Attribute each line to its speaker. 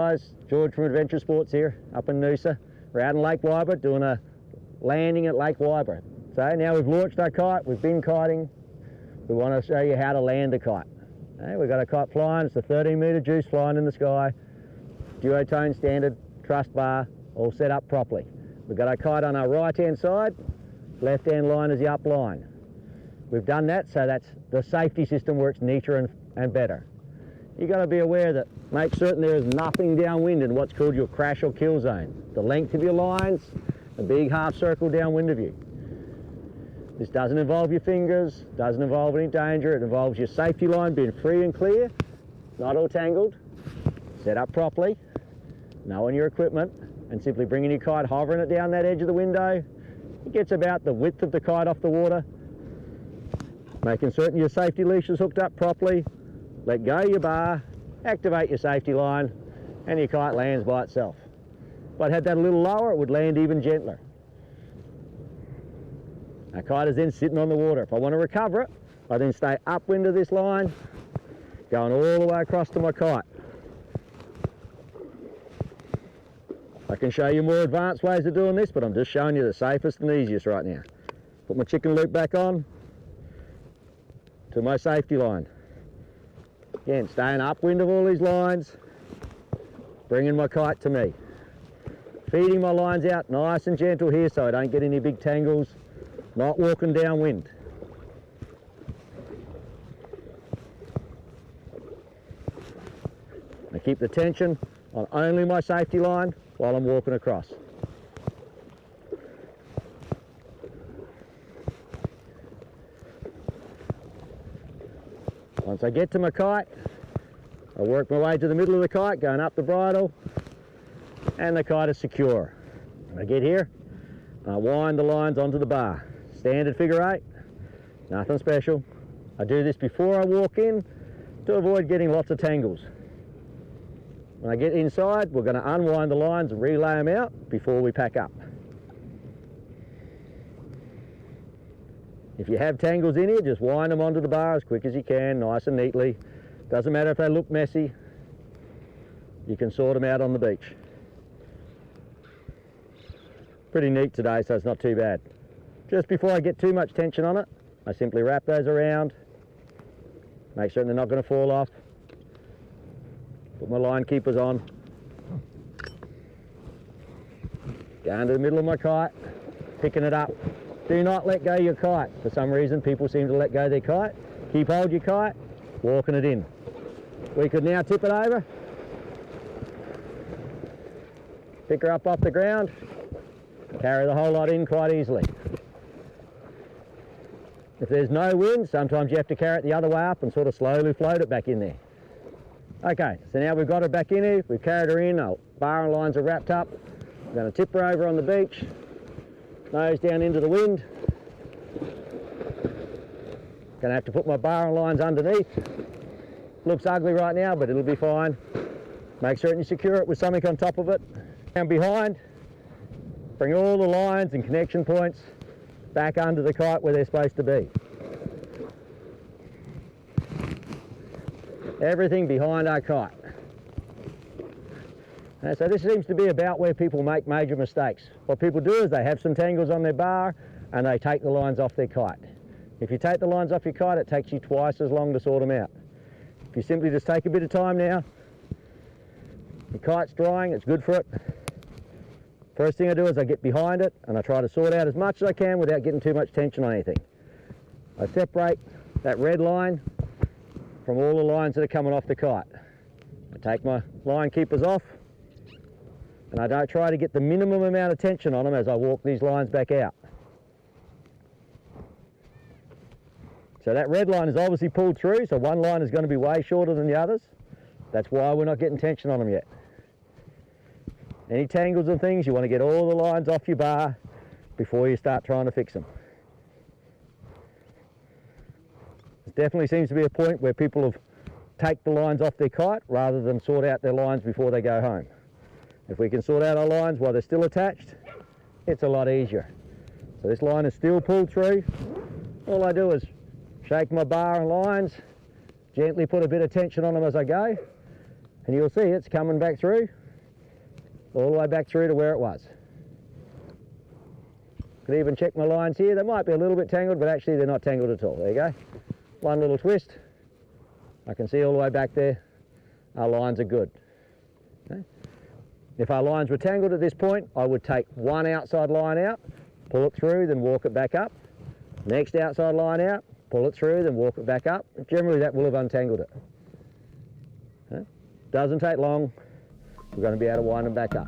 Speaker 1: Guys, George from Adventure Sports here, up in Noosa. We're out in Lake Weyba doing a landing at Lake Weyba. So now we've launched our kite, we've been kiting. We want to show you how to land a kite. Okay, we've got a kite flying, it's a 13-metre juice flying in the sky. Duotone standard, truss bar, all set up properly. We've got our kite on our right-hand side, left-hand line is the up line. We've done that so that's the safety system works neater and better. You've got to be aware that make certain there is nothing downwind in what's called your crash or kill zone. The length of your lines, a big half circle downwind of you. This doesn't involve your fingers, doesn't involve any danger, it involves your safety line being free and clear, not all tangled, set up properly, knowing your equipment, and simply bringing your kite, hovering it down that edge of the window. It gets about the width of the kite off the water, making certain your safety leash is hooked up properly. Let go your bar, activate your safety line, and your kite lands by itself. If I'd had that a little lower, it would land even gentler. Our kite is then sitting on the water. If I want to recover it, I then stay upwind of this line, going all the way across to my kite. I can show you more advanced ways of doing this, but I'm just showing you the safest and easiest right now. Put my chicken loop back on to my safety line. Again, staying upwind of all these lines, bringing my kite to me. Feeding my lines out nice and gentle here so I don't get any big tangles, not walking downwind. I keep the tension on only my safety line while I'm walking across. Once I get to my kite, I work my way to the middle of the kite, going up the bridle, and the kite is secure. When I get here, I wind the lines onto the bar. Standard figure 8, nothing special. I do this before I walk in to avoid getting lots of tangles. When I get inside, we're going to unwind the lines and relay them out before we pack up. If you have tangles in here, just wind them onto the bar as quick as you can, nice and neatly. Doesn't matter if they look messy, you can sort them out on the beach. Pretty neat today, so it's not too bad. Just before I get too much tension on it, I simply wrap those around, make sure they're not going to fall off. Put my line keepers on. Go into the middle of my kite, picking it up. Do not let go your kite. For some reason, people seem to let go their kite. Keep hold your kite, walking it in. We could now tip it over, pick her up off the ground, carry the whole lot in quite easily. If there's no wind, sometimes you have to carry it the other way up and sort of slowly float it back in there. Okay, so now we've got her back in here, we've carried her in, our bar and lines are wrapped up. I'm going to tip her over on the beach, nose down into the wind. Going to have to put my bar and lines underneath. Looks ugly right now, but it'll be fine. Make certain you secure it with something on top of it. And behind, bring all the lines and connection points back under the kite where they're supposed to be. Everything behind our kite. And so this seems to be about where people make major mistakes. What people do is they have some tangles on their bar and they take the lines off their kite. If you take the lines off your kite, it takes you twice as long to sort them out. If you simply just take a bit of time now, the kite's drying, it's good for it. First thing I do is I get behind it and I try to sort out as much as I can without getting too much tension on anything. I separate that red line from all the lines that are coming off the kite. I take my line keepers off and I don't try to get the minimum amount of tension on them as I walk these lines back out. So that red line is obviously pulled through, so one line is going to be way shorter than the others. That's why we're not getting tension on them yet. Any tangles and things, you want to get all the lines off your bar before you start trying to fix them. It definitely seems to be a point where people have take the lines off their kite rather than sort out their lines before they go home. If we can sort out our lines while they're still attached, it's a lot easier. So this line is still pulled through. All I do is shake my bar and lines, gently put a bit of tension on them as I go, And you'll see it's coming back through, all the way back through to where it was. Could even check my lines here. They might be a little bit tangled, but actually they're not tangled at all. There you go. One little twist. I can see all the way back there. Our lines are good. Okay. If our lines were tangled at this point, I would take one outside line out, pull it through, then walk it back up. Next outside line out, pull it through, then walk it back up. Generally that will have untangled it. Okay. Doesn't take long. We're going to be able to wind them back up.